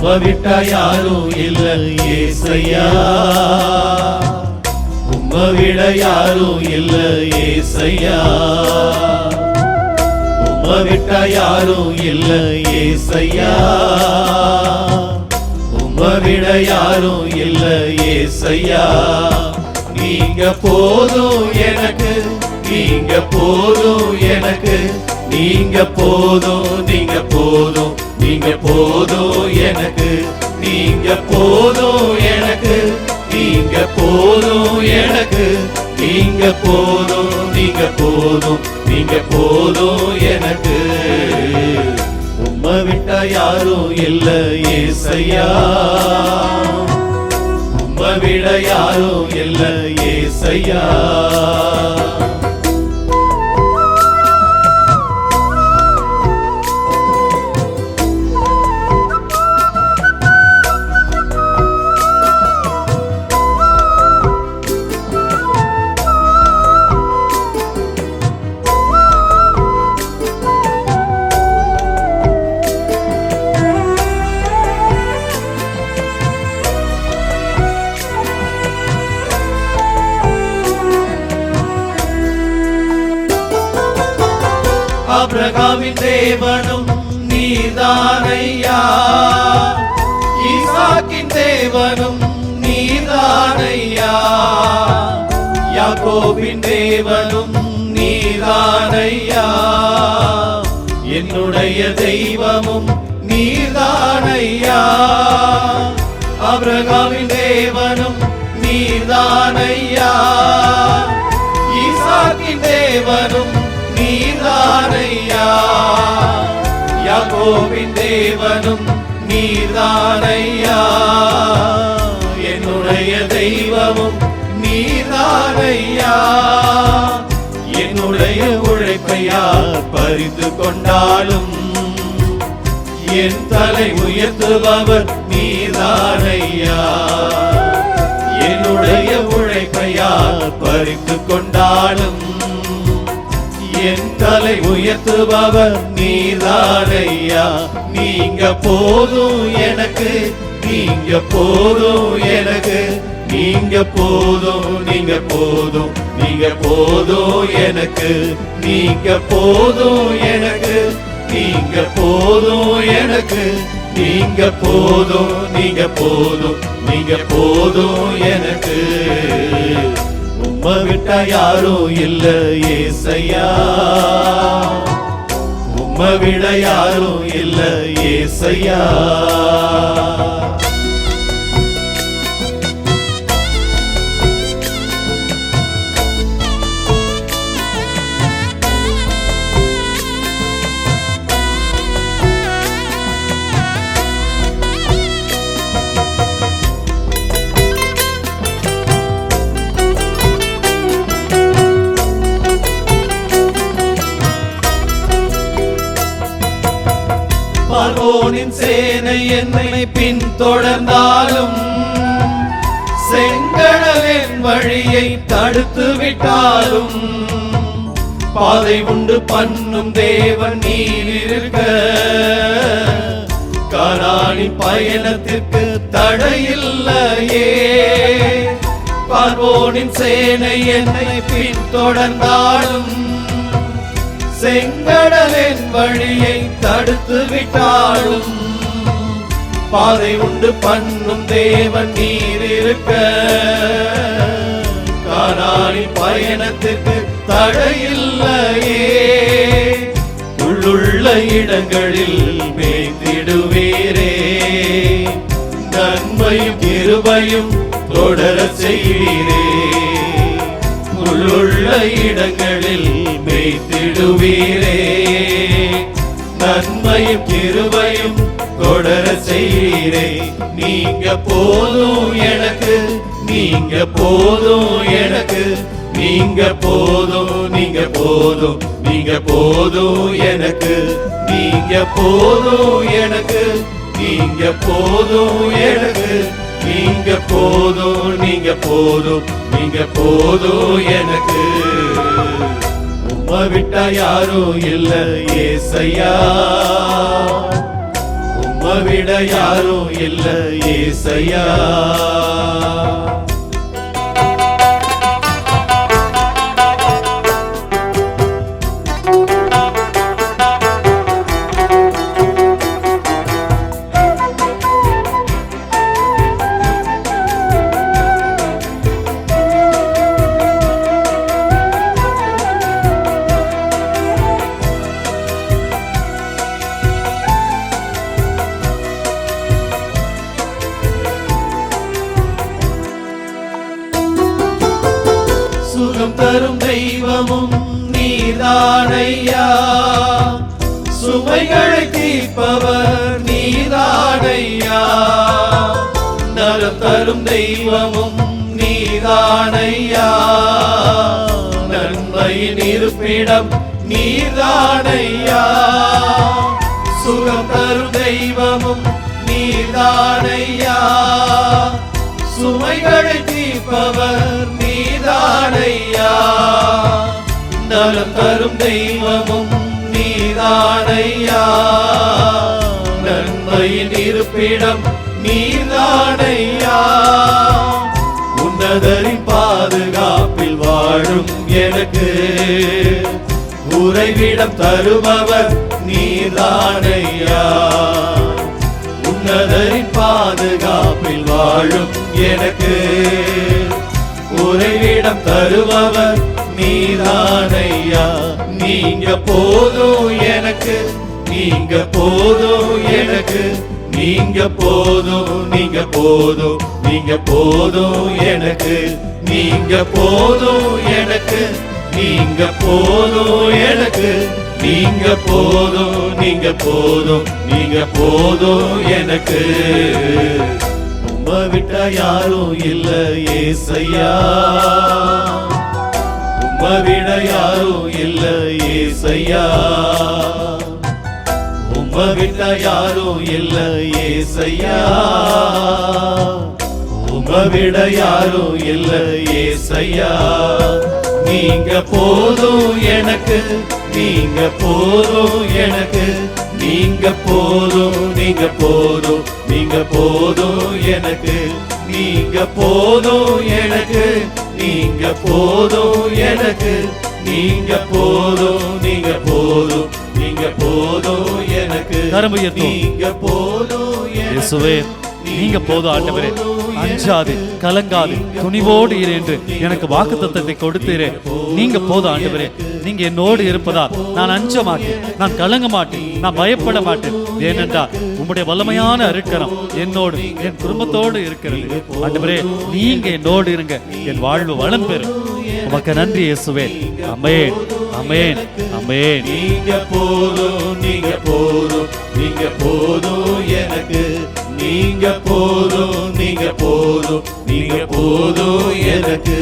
உம்மை விட்டா யாரும் இல்ல ஏசையா, உம்மை விட யாரும் இல்ல ஏசையா, உம்மை விட்டா யாரும் இல்ல ஏசையா, உம்மை விட யாரும் இல்ல ஏசையா. நீங்க போதும் எனக்கு, நீங்க போதும் எனக்கு, நீங்க போதும், நீங்க போதும், நீங்க போதும் எனக்கு, நீங்க போதும் எனக்கு, நீங்க போதும் எனக்கு, நீங்க போதும், நீங்க போதும், நீங்க போதும் எனக்கு. உம்மை விட்டா யாரும் இல்ல ஏசையா, உம்மை விட யாரும் இல்ல ஏசையா. ஆபிரகாமின் தேவனும் நீர்தானையா, ஈசாக்கின் தேவனும் நீர்தானையா, யாக்கோபின் தேவனும் நீர்தானையா, என்னுடைய தெய்வமும் நீர்தானையா. ஆபிரகாமின் தேவனும் நீர்தானையா, ஈசாக்கின் தேவனும் நீர்தானையா, யாக்கோபின் தேவனும் நீர்தானையா, என்னுடைய தெய்வமும் நீர்தானையா. என்னுடைய உழைப்பை யார் பறித்து கொண்டாலும் என் தலை உயர்த்துபவர் நீர்தானையா. என்னுடைய உழைப்பை யார் பறித்து கொண்டாலும் என் தலை உயர்த்துபவர் நீர்தானையா. நீங்க போதும் எனக்கு, நீங்க போதும் எனக்கு, நீங்க போதும், நீங்க போதும், நீங்க போதும் எனக்கு, நீங்க போதும் எனக்கு, நீங்க போதும் எனக்கு, நீங்க போதும், நீங்க போதும், நீங்க போதும் எனக்கு. உம்மை விட்டா யாரும் இல்ல ஏசையா, உம்மை விட யாரும் இல்ல ஏசையா. பார்வோனின் சேனை என்னை பின்தொடர்ந்தாலும் செங்கடலின் வழியை தடுத்து விட்டாலும் பாதை உண்டு பண்ணும் தேவன் நீர் இருக்க கானானின் பயணத்திற்கு தடையில்லையே. பார்வோனின் சேனை என்னை பின்தொடர்ந்தாலும் செங்கடலின் வழியை தடுத்து விட்டாலும் பாதை உண்டு பண்ணும் தேவன் நீர் இருக்க கானானின் பயணத்திற்கு தடையில்லையே. உள்ளுள்ள இடங்களில் மேய்த்திடுவீரே, நன்மையும் கிருபையும் தொடர செய்வீரே. உள்ளுள்ள இடங்களில் மேய்த்திடுவீரே, நன்மையும் கிருபையும் தொடர செய்வீரே. நீங்க போதும் எனக்கு, நீங்க போதும் எனக்கு, நீங்க போதும், நீங்க போதும், நீங்க போதும் எனக்கு, நீங்க போதும் எனக்கு, நீங்க போதும் எனக்கு, நீங்க போதும், நீங்க போதும், நீங்க போதும் எனக்கு. உம்மை விட்டா யாரும் இல்ல ஏசையா, உம்மை விட விட யாரும் இல்ல ஏசையா. சுகம் தரும் தெய்வமும் நீதானையா, சுமைகளை தீர்ப்பவர் நீதானையா. நலம் தரும் தெய்வமும் நீதானையா, நன்மையின் இருப்பிடம் நீதானையா. சுகம் தரும் தெய்வமும் நீதானையா, சுமைகளை தீர்ப்பவர் நீதானையா. நலம் தரும் தெய்வமும் நீதானையா, நன்மையின் இருப்பிடம் நீதானையா. உன்னதரின் பாதுகாப்பில் வாழும் எனக்கு உறைவிடம் தருபவர் நீதானையா. உன்னதரின் பாதுகாப்பில் வாழும் எனக்கு உறைவிடம் தருபவர் நீதானையா. நீங்க போதும் எனக்கு, நீங்க போதும் எனக்கு, நீங்க போதும், நீங்க போதும், நீங்க போதும் எனக்கு, நீங்க போதும் எனக்கு, நீங்க போதும் எனக்கு, நீங்க போதும், நீங்க போதும், நீங்க போதும் எனக்கு. உம்மை விட்ட யாரும் இல்ல ஏசையா, உம்மை விட யாரும் இல்ல ஏசையா. உம்மை விட்ட யாரும் இல்ல ஏசையா, உம்மை விட யாரும் இல்ல ஏசையா. நீங்க போதும் எனக்கு, நீங்க போதும் எனக்கு, நீங்க போதும், நீங்க போதும், நீங்க போதும் எனக்கு, நீங்க போதும் எனக்கு, நீங்க போதும் எனக்கு, நீங்க போதும், நீங்க போதும், நீங்க போதும் எனக்கு, நீங்க போதும் இயேசுவே. நீங்க போதும் ஆண்டவரே, அஞ்சாது கலங்காது துணிவோடு இரு என்று எனக்கு வாக்குத்தத்தத்தை கொடுத்தீரே. நீங்க போதும் ஆண்டவரே, நீங்க என்னோடு இருப்பதால் நான் அஞ்ச மாட்டேன், நான் கலங்க மாட்டேன், நான் பயப்பட மாட்டேன். ஏனென்றால் உம்முடைய வல்லமையான அருட்கரம் என்னோடு என் குடும்பத்தோடு இருக்கிறது. ஆண்டவரே, நீங்க என்னோடு இருங்க, என் வாழ்வு வளம் பெறும். உமக்கு நன்றி இயேசுவே. ஆமென், ஆமென், ஆமென். நீங்க போதும், நீங்க போதும், நீங்க போதும் எனக்கு, நீங்க போதும், நீங்க போதும், நீங்க போதும் எனக்கு.